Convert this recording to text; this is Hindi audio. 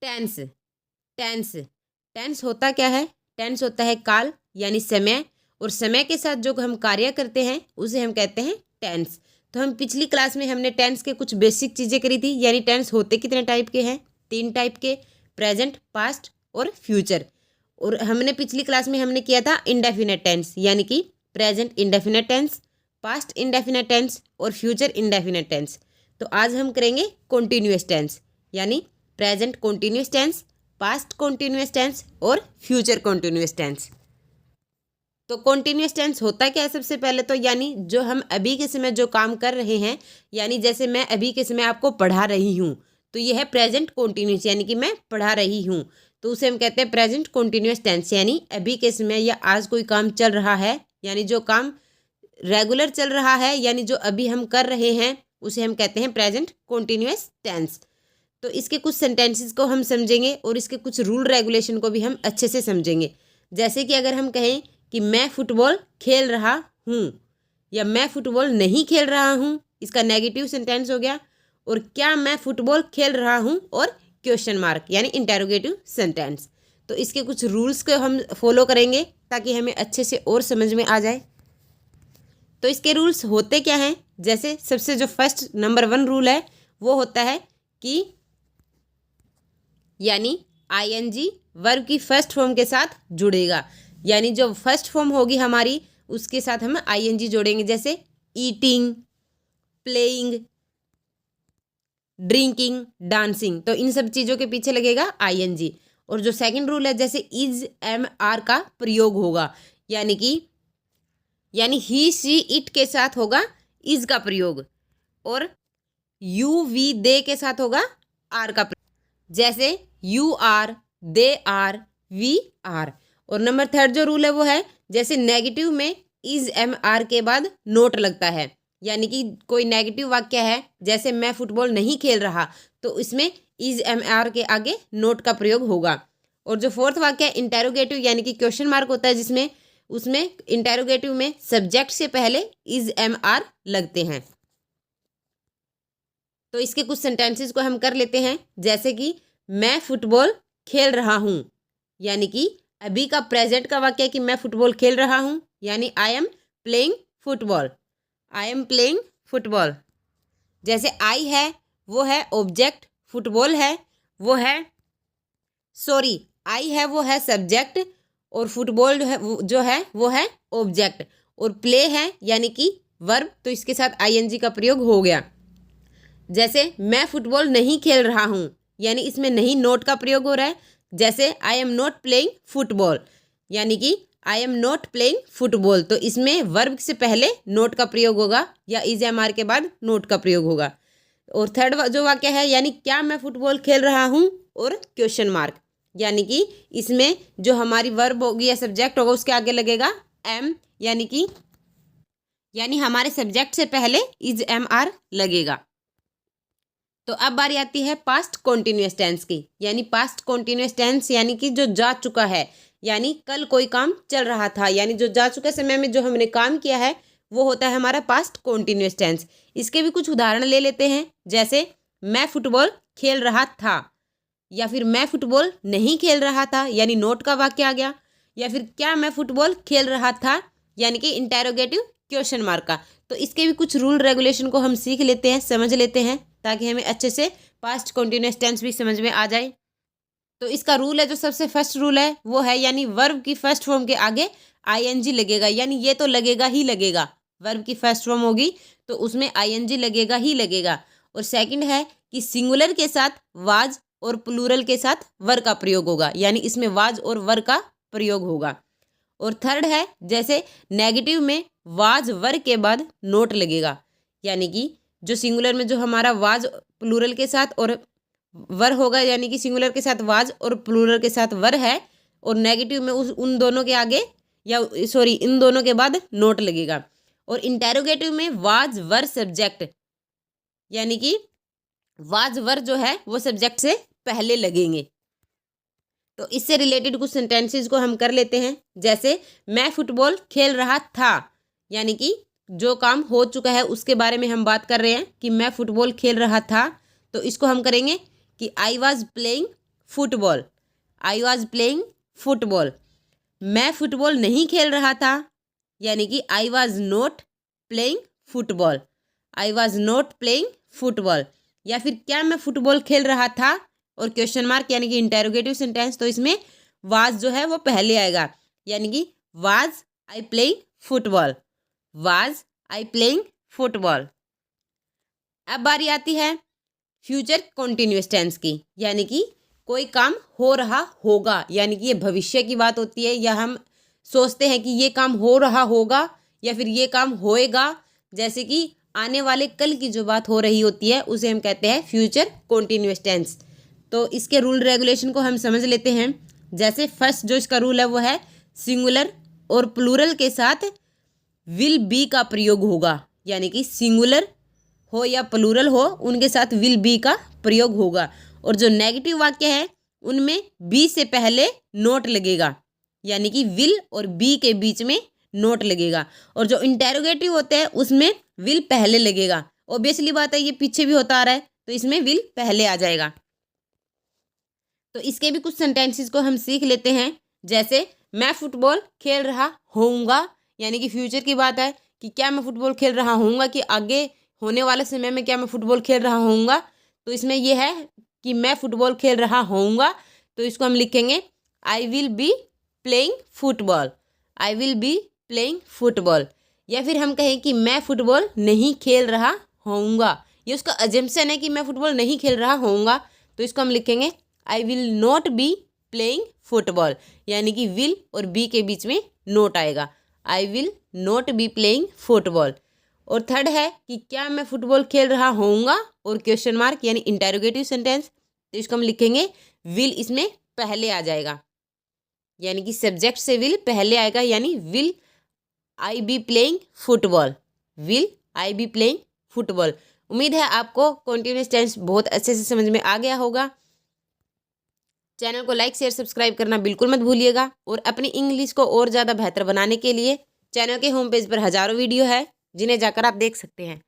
टेंस। टेंस टेंस होता क्या है? टेंस होता है काल यानी समय, और समय के साथ जो हम कार्य करते हैं उसे हम कहते हैं टेंस। तो हम पिछली क्लास में हमने टेंस के कुछ बेसिक चीज़ें करी थी, यानी टेंस होते कितने टाइप के हैं? 3 टाइप के, प्रेजेंट, पास्ट और फ्यूचर। और हमने पिछली क्लास में हमने किया था इंडेफिनेट टेंस, यानी कि present indefinite tense, past indefinite tense और फ्यूचर इंडेफिनेट टेंस। तो आज हम करेंगे कॉन्टिन्यूअस टेंस, यानी present continuous tense, past continuous tense और फ्यूचर कॉन्टिन्यूअस टेंस। तो कॉन्टिन्यूअस टेंस होता क्या है? सबसे पहले तो यानी जो हम अभी के समय जो काम कर रहे हैं, यानी जैसे मैं अभी के समय आपको पढ़ा रही हूँ, तो ये है प्रेजेंट कॉन्टिन्यूअस, यानी कि मैं पढ़ा रही हूँ, तो उसे हम कहते हैं प्रेजेंट कॉन्टिन्यूअस टेंस। यानी अभी के समय या आज कोई काम चल रहा है, यानी जो काम रेगुलर चल रहा है, यानी जो अभी हम कर रहे हैं, उसे हम कहते हैं प्रेजेंट कॉन्टिन्यूअस टेंस। तो इसके कुछ सेंटेंसेस को हम समझेंगे और इसके कुछ रूल रेगुलेशन को भी हम अच्छे से समझेंगे। जैसे कि अगर हम कहें कि मैं फुटबॉल खेल रहा हूँ या मैं फुटबॉल नहीं खेल रहा हूँ, इसका नेगेटिव सेंटेंस हो गया। और क्या मैं फुटबॉल खेल रहा हूँ और क्वेश्चन मार्क यानी इंटेरोगेटिव सेंटेंस। तो इसके कुछ रूल्स को हम फॉलो करेंगे ताकि हमें अच्छे से और समझ में आ जाए। तो इसके रूल्स होते क्या हैं? जैसे सबसे जो फर्स्ट नंबर 1 रूल है वो होता है कि यानी आईएनजी वर्ब की फर्स्ट फॉर्म के साथ जुड़ेगा, यानी जो फर्स्ट फॉर्म होगी हमारी उसके साथ हम आईएनजी जोड़ेंगे। जैसे ईटिंग, प्लेइंग, ड्रिंकिंग, डांसिंग, तो इन सब चीज़ों के पीछे लगेगा आईएनजी। और जो सेकंड रूल है, जैसे इज एम आर का प्रयोग होगा, यानी ही सी इट के साथ होगा इज का प्रयोग, और यू वी दे के साथ होगा आर का प्रयोग। जैसे you are, they are, we are. और नंबर 3 जो रूल है वो है, जैसे नेगेटिव में इज एम आर के बाद नोट लगता है, यानी कि कोई नेगेटिव वाक्य है, जैसे मैं फुटबॉल नहीं खेल रहा, तो इसमें इज एम आर के आगे नोट का प्रयोग होगा। और जो 4th वाक्य है इंटेरोगेटिव, यानी कि क्वेश्चन मार्क होता है, जिसमें उसमें इंटेरोगेटिव में सब्जेक्ट से पहले इज एम आर लगते हैं। तो इसके कुछ सेंटेंसेस को हम कर लेते हैं। जैसे कि मैं फुटबॉल खेल रहा हूँ, यानी कि अभी का प्रेजेंट का वाक्य है कि मैं फुटबॉल खेल रहा हूँ, यानी I am playing football, I am playing football. जैसे आई है वो है ऑब्जेक्ट, फुटबॉल है वो है आई है वो है सब्जेक्ट, और फुटबॉल जो है वो है ऑब्जेक्ट, और प्ले है यानी कि वर्ब, तो इसके साथ आईएनजी का प्रयोग हो गया। जैसे मैं फुटबॉल नहीं खेल रहा हूँ, यानी इसमें नहीं नोट का प्रयोग हो रहा है। जैसे I am not playing football, यानी कि I am not playing football, तो इसमें वर्ब से पहले नोट का प्रयोग होगा या इज एम आर के बाद नोट का प्रयोग होगा। और 3rd जो वाक्य है, यानी क्या मैं फुटबॉल खेल रहा हूँ और क्वेश्चन मार्क, यानी कि इसमें जो हमारी वर्ब होगी या सब्जेक्ट होगा उसके आगे लगेगा एम, यानी हमारे सब्जेक्ट से पहले इज एम आर लगेगा। तो अब बारी आती है पास्ट कॉन्टिन्यूअस टेंस की, यानी पास्ट कॉन्टिन्यूअस टेंस यानी कि जो जा चुका है, यानी कल कोई काम चल रहा था, यानी जो जा चुके समय में जो हमने काम किया है वो होता है हमारा पास्ट कॉन्टिन्यूअस टेंस। इसके भी कुछ उदाहरण ले लेते हैं। जैसे मैं फुटबॉल खेल रहा था, या फिर मैं फुटबॉल नहीं खेल रहा था, यानी नोट का वाक्य आ गया। या फिर क्या मैं फुटबॉल खेल रहा था, यानी कि इंटेरोगेटिव क्वेश्चन मार्क का। तो इसके भी कुछ रूल रेगुलेशन को हम सीख लेते हैं, समझ लेते हैं, ताकि हमें अच्छे से पास्ट कॉन्टिन्यूअस टेंस भी समझ में आ जाए। तो इसका रूल है, जो सबसे फर्स्ट रूल है वो है, यानी वर्ब की फर्स्ट फॉर्म के आगे आईएनजी लगेगा, यानी ये तो लगेगा ही लगेगा, वर्ब की फर्स्ट फॉर्म होगी तो उसमें आईएनजी लगेगा ही लगेगा। और सेकंड है कि सिंगुलर के साथ वाज और प्लूरल के साथ वर का प्रयोग होगा, यानी इसमें वाज और वर का प्रयोग होगा। और 3rd है, जैसे नेगेटिव में वाज वर के बाद नोट लगेगा, यानी कि जो सिंगुलर में जो हमारा वाज प्लूरल के साथ और वर होगा, यानी कि सिंगुलर के साथ वाज और प्लूरल के साथ वर है, और नेगेटिव में उन दोनों के आगे इन दोनों के बाद नोट लगेगा। और इंटेरोगेटिव में वाज वर सब्जेक्ट, यानी कि वाज वर जो है वो सब्जेक्ट से पहले लगेंगे। तो इससे रिलेटेड कुछ सेंटेंसेस को हम कर लेते हैं। जैसे मैं फुटबॉल खेल रहा था, यानी कि जो काम हो चुका है उसके बारे में हम बात कर रहे हैं कि मैं फुटबॉल खेल रहा था, तो इसको हम करेंगे कि I was playing football. I was playing football. मैं फुटबॉल नहीं खेल रहा था, यानी कि I was not playing football. I was not playing football. या फिर क्या मैं फुटबॉल खेल रहा था और क्वेश्चन मार्क यानी कि इंटेरोगेटिव सेंटेंस, तो इसमें वाज जो है वो पहले आएगा, यानी कि was I playing football. Was I playing football. अब बारी आती है फ्यूचर कॉन्टिन्यूअस टेंस की, यानी कि कोई काम हो रहा होगा, यानी कि ये भविष्य की बात होती है, या हम सोचते हैं कि ये काम हो रहा होगा या फिर ये काम होएगा, जैसे कि आने वाले कल की जो बात हो रही होती है उसे हम कहते हैं फ्यूचर कॉन्टिन्यूअस टेंस। तो इसके रूल रेगुलेशन को हम समझ लेते हैं। जैसे फर्स्ट जो इसका रूल है वो है सिंगुलर और प्लूरल के साथ विल बी का प्रयोग होगा, यानी कि सिंगुलर हो या प्लूरल हो उनके साथ विल बी का प्रयोग होगा। और जो नेगेटिव वाक्य है उनमें बी से पहले नोट लगेगा, यानी कि विल और बी के बीच में नोट लगेगा। और जो इंटेरोगेटिव होते हैं उसमें विल पहले लगेगा। ऑब्वियसली बात है, ये पीछे भी होता आ रहा है तो इसमें विल पहले आ जाएगा। तो इसके भी कुछ सेंटेंसेस को हम सीख लेते हैं। जैसे मैं फुटबॉल खेल रहा होऊंगा, यानी कि फ्यूचर की बात है कि क्या मैं फुटबॉल खेल रहा होऊंगा, कि आगे होने वाले समय में क्या मैं फुटबॉल खेल रहा होऊंगा। तो इसमें यह है कि मैं फुटबॉल खेल रहा होऊंगा, तो इसको हम लिखेंगे I will be playing football. I will be playing football. या फिर हम कहें कि मैं फुटबॉल नहीं खेल रहा होऊंगा, ये उसका अजम्पशन है कि मैं फुटबॉल नहीं खेल रहा होऊंगा, तो इसको हम लिखेंगे I will not be playing football, यानी कि विल और बी के बीच में नोट आएगा। I will not be playing football. और थर्ड है कि क्या मैं फुटबॉल खेल रहा होऊंगा और क्वेश्चन मार्क यानी इंटेरोगेटिव सेंटेंस, तो इसको हम लिखेंगे विल इसमें पहले आ जाएगा, यानी कि सब्जेक्ट से विल पहले आएगा, यानी will I be playing football. Will I be playing football. उम्मीद है आपको कॉन्टिन्यूअस टेंस बहुत अच्छे से समझ में आ गया होगा। चैनल को लाइक शेयर सब्सक्राइब करना बिल्कुल मत भूलिएगा। और अपनी इंग्लिश को और ज़्यादा बेहतर बनाने के लिए चैनल के होम पेज पर हज़ारों वीडियो है जिन्हें जाकर आप देख सकते हैं।